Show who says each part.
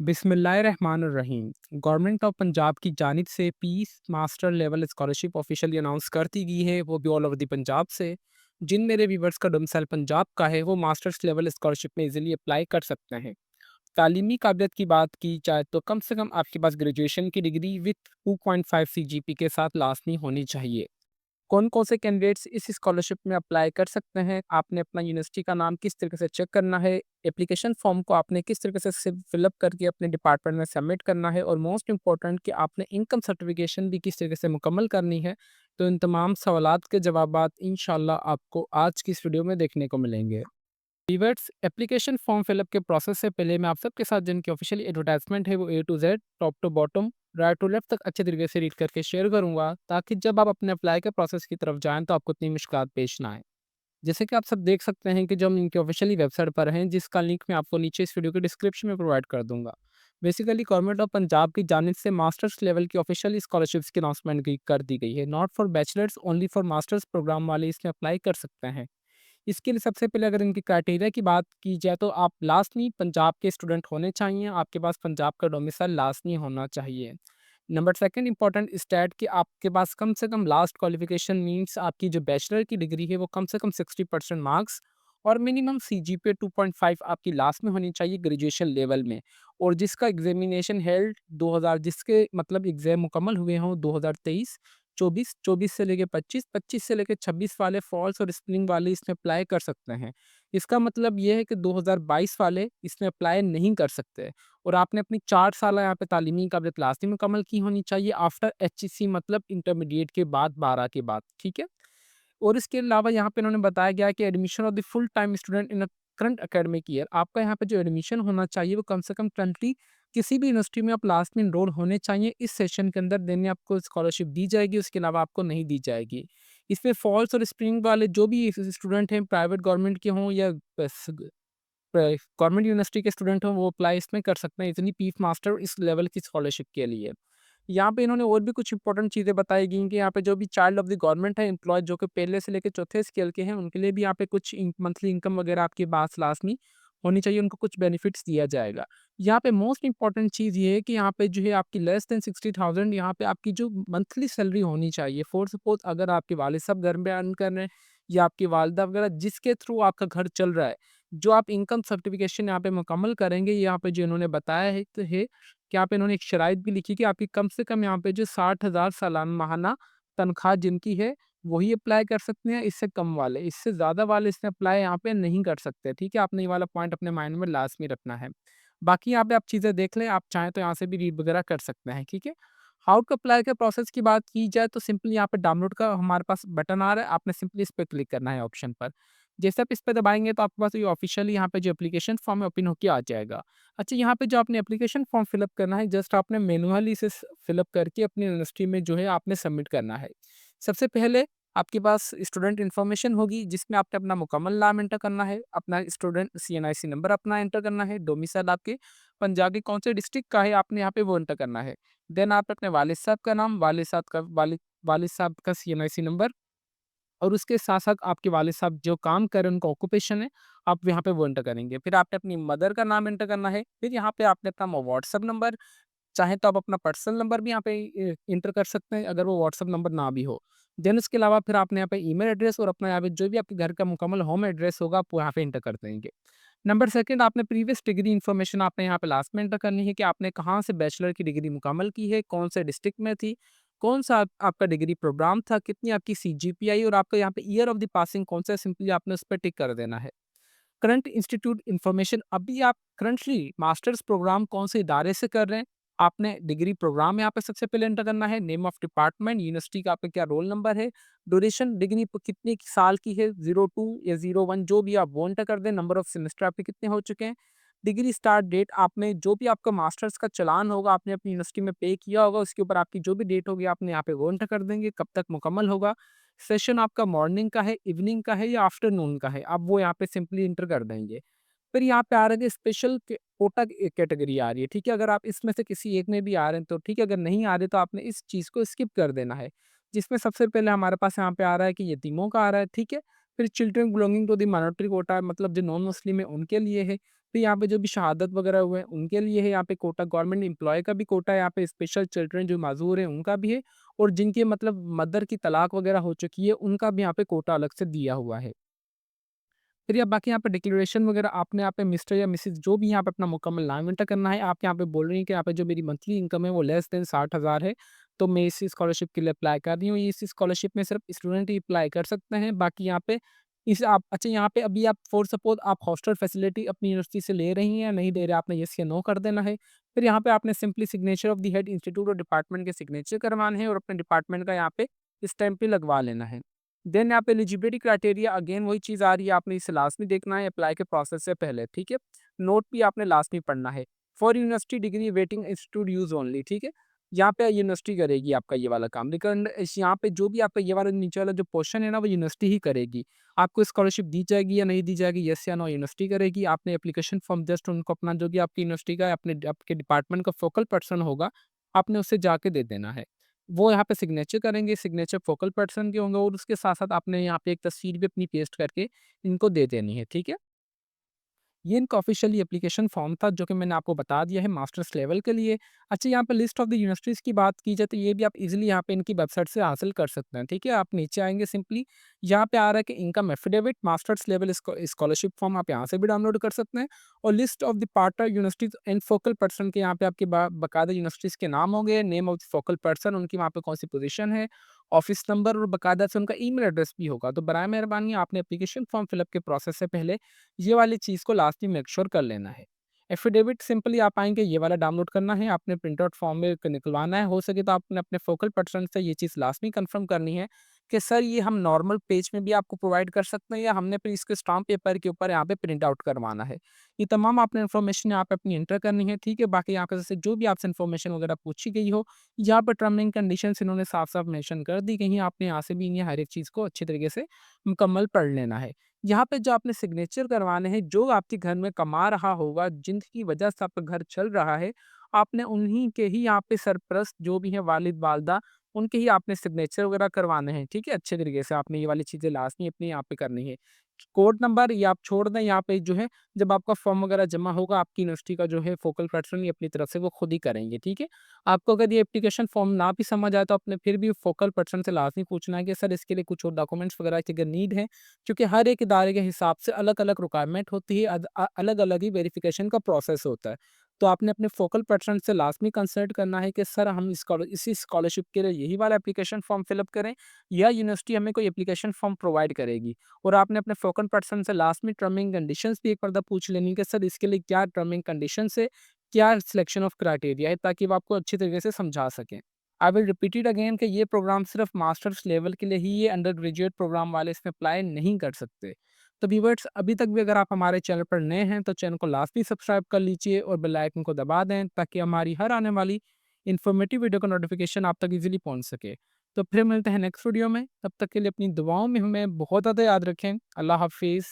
Speaker 1: बिस्मिल्लाहिर्रहमानिर्रहीम। Government of Punjab की जानिब से पीस master level scholarship officially announce कर दी गई है, वो भी ऑल ओवर द पंजाब से। जिन मेरे व्यूवर्स का डोमिसाइल पंजाब का है, वो मास्टर्स लेवल स्कॉलरशिप में इजीली अप्लाई कर सकते हैं। तालीमी काबिलियत की बात की जाए तो कम से कम आपके पास ग्रेजुएशन की डिग्री विथ 2.5 सीजीपी के साथ लाजमी होनी चाहिए। कौन-कौन से कैंडिडेट्स इस स्कॉलरशिप में अप्लाई कर सकते हैं? आपने अपना यूनिवर्सिटी का नाम किस तरीके से चेक करना है, एप्लीकेशन फॉर्म को आपने किस तरीके से फिलअप करके अपने डिपार्टमेंट में सबमिट करना है और मोस्ट इम्पोर्टेंट कि आपने इनकम सर्टिफिकेशन भी किस तरीके से मुकम्मल करनी है। तो इन तमाम सवालात के जवाबात इंशाल्लाह आपको आज की इस वीडियो में देखने को मिलेंगे। वीवर्स, एप्लीकेशन फॉर्म फिलअप के प्रोसेस से पहले मैं आप सबके साथ जिनकी ऑफिशियल एडवर्टाइजमेंट है वो A to Z top to bottom right to left तक अच्छे तरीके से रीड करके शेयर करूंगा, ताकि जब आप अपने अप्लाई के प्रोसेस की तरफ जाएं तो आपको इतनी मुश्किल पेश ना आए। जैसे कि आप सब देख सकते हैं कि जो हम इनकी ऑफिशियली वेबसाइट पर हैं, जिसका लिंक मैं आपको नीचे इस वीडियो के डिस्क्रिप्शन में प्रोवाइड कर दूंगा। बेसिकली गवर्नमेंट ऑफ पंजाब की जानिब से मास्टर्स लेवल की ऑफिशियल स्कॉलरशिप्स की अनाउंसमेंट कर दी गई है। Not for bachelors, only for masters program वाले इसमें अप्लाई कर सकते हैं। इसके लिए सबसे पहले अगर इनकी क्राइटेरिया की बात की जाए तो आप लाज़मी पंजाब के स्टूडेंट होने चाहिए, आपके पास पंजाब का डोमिसाइल लाज़मी होना चाहिए। नंबर सेकंड इम्पोर्टेंट स्टैट कि आपके पास कम से कम लास्ट क्वालिफिकेशन मीन्स आपकी जो बैचलर की डिग्री है वो कम से कम 60% मार्क्स और मिनिमम सीजीपीए 2.5 आपकी लास्ट में होनी चाहिए ग्रेजुएशन लेवल में। और जिसका एग्जामिनेशन हेल्ड 2000, जिसके मतलब एग्जाम मुकम्मल हुए हों 2023 24, 24 से लेके 25, 25 से लेके 26 वाले फॉल्स और स्प्रिंग वाले इसमें अप्लाई कर सकते हैं। इसका मतलब ये है कि 2022 वाले इसमें अप्लाई नहीं कर सकते। और आपने अपनी 4 साल यहाँ पे तालीमी काबिलियत लाज़मी मुकम्मल की होनी चाहिए आफ्टर एचईसी, मतलब इंटरमीडिएट के बाद 12 के बाद, ठीक है? और इसके अलावा यहाँ पे इन्होंने बताया गया है कि admission of the full time student in a current academic year, आपका यहाँ पे जो एडमिशन होना चाहिए वो कम से कम करंटली किसी भी यूनिवर्सिटी में आप लास्ट में इनरोल होने चाहिए इस सेशन के अंदर, देने आपको स्कॉलरशिप दी जाएगी, उसके अलावा आपको नहीं दी जाएगी। इसमें फॉल्स और स्प्रिंग वाले जो भी स्टूडेंट हैं, प्राइवेट गवर्नमेंट के हों या गवर्नमेंट यूनिवर्सिटी के स्टूडेंट हों, वो अप्लाई इसमें कर सकते हैं इतनी पीफ मास्टर इस लेवल की स्कॉलरशिप के लिए। यहाँ पे इन्होंने और भी कुछ इंपॉर्टेंट चीज़ें बताई गई हैं कि यहाँ पे जो भी चाइल्ड ऑफ द गवर्नमेंट है, एम्प्लॉय जो कि पहले से लेकर चौथे स्केल के हैं, उनके लिए भी यहाँ पे कुछ मंथली इनकम वगैरह आपके पास लाजमी होनी चाहिए, उनको कुछ बेनिफिट्स दिया जाएगा। यहाँ पे मोस्ट इंपॉर्टेंट चीज़ ये है कि यहाँ पे जो है आपकी लेस देन 60,000 यहाँ पे आपकी जो मंथली सैलरी होनी चाहिए। फॉर सपोज अगर आपके वालिद साहब घर में अर्न कर रहे हैं या आपकी वालदा वगैरह जिसके थ्रू आपका घर चल रहा है, जो आप इनकम सर्टिफिकेशन यहाँ पे मुकम्मल करेंगे, यहाँ पे जो इन्होंने बताया है तो है कि यहाँ पे इन्होंने एक शराइत भी लिखी कि आपकी कम से कम यहाँ पे जो 60,000 सालाना माहाना तनख्वाह जिनकी है, वही अप्लाई कर सकते हैं, इससे कम वाले। इससे ज़्यादा वाले इसमें अप्लाई यहाँ पे नहीं कर सकते, ठीक है? आपने ये वाला पॉइंट अपने माइंड में लाज़मी रखना है। बाकी यहाँ पे आप चीज़ें देख लें, आप चाहें तो यहाँ से भी रीड वगैरह कर सकते हैं, ठीक है? हाउ टू अप्लाई के प्रोसेस की बात की जाए तो सिंपली यहाँ पे डाउनलोड का हमारे पास बटन आ रहा है, आपने सिंपली इस पे क्लिक करना है ऑप्शन पर। जैसे आप इस पे दबाएँगे तो आपके पास ये ऑफ़िशियली यहाँ पे जो एप्लीकेशन फॉर्म है ओपन होके आ जाएगा। अच्छा, यहाँ पे जो आपने एप्लीकेशन फॉर्म फिलअप करना है, जस्ट आपने मैनुअली इसे फिलअप करके अपनी यूनिवर्सिटी में जो है आपने सबमिट करना है। सबसे पहले आपके पास स्टूडेंट इन्फॉर्मेशन होगी, जिसमें आपने अपना मुकम्मल नाम एंटर करना है, अपना स्टूडेंट सीएनआईसी नंबर अपना एंटर करना है, डोमिसाइल आपके पंजाब के कौन से डिस्ट्रिक्ट का है आपने यहाँ पे वो एंटर करना है। देन आप अपने वालिद साहब का नाम, वालिद साहब का सीएनआईसी नंबर और उसके साथ-साथ आपके वालिद साहब जो काम कर रहे हैं, उनका ऑक्यूपेशन है, आप यहाँ पे वो एंटर करेंगे। फिर आपने अपनी मदर का नाम एंटर करना है, फिर यहाँ पे आपने अपना व्हाट्सएप नंबर, चाहे तो आप अपना पर्सनल नंबर भी यहाँ पे एंटर कर सकते हैं, अगर वो व्हाट्सएप नंबर ना भी हो। देन उसके अलावा फिर आपने यहाँ पे ईमेल एड्रेस और अपना यहाँ पे जो भी आपके घर का मुकम्मल होम एड्रेस होगा, आप वो यहाँ पे एंटर कर देंगे। नंबर सेकंड, आपने प्रीवियस डिग्री इन्फॉर्मेशन आपने यहाँ पे लास्ट में एंटर करनी है कि आपने कहाँ से बैचलर की डिग्री मुकम्मल की है, कौन से डिस्ट्रिक्ट में थी, कौन-सा आपका डिग्री प्रोग्राम था, कितनी आपकी सीजीपीआई और आपका यहाँ पे ईयर ऑफ द पासिंग कौन सा है, सिंपली आपने उस पे टिक कर देना है। करंट इंस्टीट्यूट इन्फॉर्मेशन, अभी आप करंटली मास्टर्स प्रोग्राम कौन से इदारे से कर रहे हैं, आपने डिग्री प्रोग्राम यहाँ पे सबसे पहले एंटर करना है, नेम ऑफ डिपार्टमेंट, यूनिवर्सिटी का आपका क्या रोल नंबर है, ड्यूरेशन डिग्री कितने साल की है, 02 या 01 जो भी आप वो एंटर कर दें, नंबर ऑफ सेमेस्टर आपके कितने हो चुके हैं, डिग्री स्टार्ट डेट, आपने जो भी आपका मास्टर्स का चालान होगा आपने अपनी यूनिवर्सिटी में पे किया होगा, उसके ऊपर आपकी जो भी डेट होगी आपने यहाँ पे वो एंटर कर देंगे, कब तक मुकम्मल होगा, सेशन आपका मॉर्निंग का है, इवनिंग का है या आफ्टरनून का है, आप वो यहाँ पे सिंपली एंटर कर देंगे। फिर यहाँ पे आ रहा है कि स्पेशल कोटा कैटेगरी आ रही है, ठीक है? अगर आप इसमें से किसी एक में भी आ रहे हैं तो ठीक है, अगर नहीं आ रहे तो आपने इस चीज़ को स्किप कर देना है। जिसमें सबसे पहले हमारे पास यहाँ पे आ रहा है कि यतीमों का आ रहा है, ठीक है? फिर children belonging to the minority quota, मतलब जो नॉन मुस्लिम है उनके लिए है। फिर यहाँ पे जो भी शहादत वगैरह हुए हैं, उनके लिए है यहाँ पे कोटा, गवर्नमेंट एम्प्लॉयी का भी कोटा है, यहाँ पे स्पेशल चिल्ड्रन जो माज़ूर हैं, उनका भी है और जिनके मतलब मदर की तलाक वगैरह हो चुकी है, उनका भी यहाँ पे कोटा अलग से दिया हुआ है। फिर या बाकी यहाँ पे डिक्लेरेशन वगैरह आपने यहाँ पे मिस्टर या मिसेज़ जो भी यहाँ पे अपना मुकम्मल नाम एंटर करना है। आप यहाँ पे बोल रही हैं कि यहाँ पे जो मेरी मंथली इनकम है वो लेस देन 60,000 है, तो मैं इस स्कॉलरशिप के लिए अप्लाई कर रही हूँ। इस स्कॉलरशिप में सिर्फ स्टूडेंट ही अप्लाई कर सकते हैं। बाकी यहाँ पे इस आप अच्छा यहाँ पे अभी आप फॉर सपोज़ आप हॉस्टल फैसिलिटी अपनी यूनिवर्सिटी से ले रही हैं या नहीं ले रहे, आपने येस या नो कर देना है। फिर यहाँ पे आपने simply signature of the head institute और डिपार्टमेंट के सिग्नेचर करवाने हैं और अपने डिपार्टमेंट का यहाँ पे स्टैम्प भी लगवा लेना है। देन यहाँ पे एलिजिबिलिटी क्राइटेरिया अगेन वही चीज़ आ रही है, आपने इसे लाज़मी देखना है अप्लाई के प्रोसेस से पहले, ठीक है? नोट भी आपने लाज़मी पढ़ना है। For university degree waiting institute use only, ठीक है? यहाँ पे यूनिवर्सिटी करेगी आपका ये वाला काम, लेकिन इस यहाँ पे जो भी आपका ये वाला नीचे वाला जो पोर्शन है ना, वो यूनिवर्सिटी ही करेगी। आपको स्कॉलरशिप दी जाएगी या नहीं दी जाएगी, येस या नो यूनिवर्सिटी करेगी। आपने एप्लीकेशन फॉर्म जस्ट उनको अपना जो भी आपकी यूनिवर्सिटी का अपने आपके डिपार्टमेंट का फोकल पर्सन होगा, आपने उससे जाके दे देना है। वो यहाँ पे सिग्नेचर करेंगे, सिग्नेचर फोकल पर्सन के होंगे और उसके साथ-साथ आपने यहाँ पे एक तस्वीर भी अपनी पेस्ट करके इनको दे देनी है, ठीक है? ये इनका ऑफ़िशियली एप्लीकेशन फ़ॉर्म था जो कि मैंने आपको बता दिया है मास्टर्स लेवल के लिए। अच्छा यहाँ पे लिस्ट ऑफ़ द यूनिवर्सिटीज़ की बात की जाए तो ये भी आप ईज़िली यहाँ पे इनकी वेबसाइट से हासिल कर सकते हैं, ठीक है? आप नीचे आएँगे सिंपली यहाँ पे आ रहा है कि income affidavit, masters level scholarship form आप यहाँ से भी डाउनलोड कर सकते हैं और list of the partner universities and focal person के यहाँ पे आपके बाकायदा यूनिवर्सिटीज़ के नाम होंगे, name of the focal person, उनकी वहाँ पे कौन-सी पोज़ीशन है, ऑफ़िस नंबर और बाकायदा से उनका ईमेल एड्रेस भी होगा। तो बराए मेहरबानी आपने एप्लीकेशन फ़ॉर्म फ़िल अप के प्रोसेस से पहले ये वाली चीज़ को लास्ट में मेक श्योर कर लेना है। एफ़िडेविट सिंपली आप आएँगे ये वाला डाउनलोड करना है, आपने प्रिंट आउट फॉर्म में क निकलवाना है, हो सके तो आपने अपने फोकल पर्सन से ये चीज़ लाज़मी कन्फर्म करनी है कि सर ये हम नॉर्मल पेज में भी आपको प्रोवाइड कर सकते हैं या हमने फिर इसके स्टाम्प पेपर के ऊपर यहाँ पे प्रिंट आउट करवाना है। ये तमाम आपने इन्फॉर्मेशन यहाँ पे अपनी एंटर करनी है, ठीक है? बाकी यहाँ पे जैसे जो भी आपसे इन्फॉर्मेशन वगैरह पूछी गई हो, यहाँ पे टर्म एंड कंडीशंस इन्होंने साफ-साफ मेंशन कर दी गई हैं, आपने यहाँ से भी इन्हें हर एक चीज़ को अच्छी तरीके से मुकम्मल पढ़ लेना है। यहाँ पे जो आपने सिग्नेचर करवाने हैं, जो आपके घर में कमा रहा होगा, जिनकी वजह से आपका घर चल रहा है, आपने उन्हीं के ही यहाँ पे सरपरस्त जो भी हैं वालिद-वालिदा, उनके ही आपने सिग्नेचर वगैरह करवाने हैं, ठीक है? अच्छे तरीके से आपने ये वाली चीज़ें लाज़मी अपने यहाँ पे करनी है। कोड नंबर ये आप छोड़ दें यहाँ पे जो है, जब आपका फॉर्म वगैरह जमा होगा, आपकी यूनिवर्सिटी का जो है फोकल पर्सन ये अपनी तरफ से वो खुद ही करेंगे, ठीक है? आपको अगर ये एप्लीकेशन फॉर्म ना भी समझ आए तो आपने फिर भी फोकल पर्सन से लाज़मी पूछना है कि सर इसके लिए कुछ और डॉक्यूमेंट्स वगैरह की अगर नीड है, क्योंकि हर एक इदारे के हिसाब से अलग-अलग रिक्वायरमेंट होती है, अलग-अलग ही वेरिफ़िकेशन का प्रोसेस होता है। तो आपने अपने फोकल पर्सन से लाज़मी कंसल्ट करना है कि सर हम इसी स्कॉलरशिप के लिए यही वाला एप्लीकेशन फॉर्म फिल अप करें या यूनिवर्सिटी हमें कोई एप्लीकेशन फॉर्म प्रोवाइड करेगी। और आपने अपने फोकल पर्सन से लास्ट में टर्म एंड कंडीशंस भी एक बार पूछ लेनी है कि सर इसके लिए क्या टर्म एंड कंडीशंस है, क्या सिलेक्शन ऑफ क्राइटेरिया है, ताकि वो आपको अच्छी तरीके से समझा सकें। I will repeat it again कि ये प्रोग्राम सिर्फ मास्टर्स लेवल के लिए ही है, अंडर ग्रेजुएट प्रोग्राम वाले इसमें अप्लाई नहीं कर सकते। तो व्यूअर्स अभी तक भी अगर आप हमारे चैनल पर नए हैं तो चैनल को लाजमी सब्सक्राइब कर लीजिए और बेल आइकन को दबा दें ताकि हमारी हर आने वाली इन्फॉर्मेटिव वीडियो का नोटिफिकेशन आप तक इजीली पहुंच सके। तो फिर मिलते हैं नेक्स्ट वीडियो में, तब तक के लिए अपनी दुआओं में हमें बहुत ज़्यादा याद रखें। अल्लाह हाफिज़।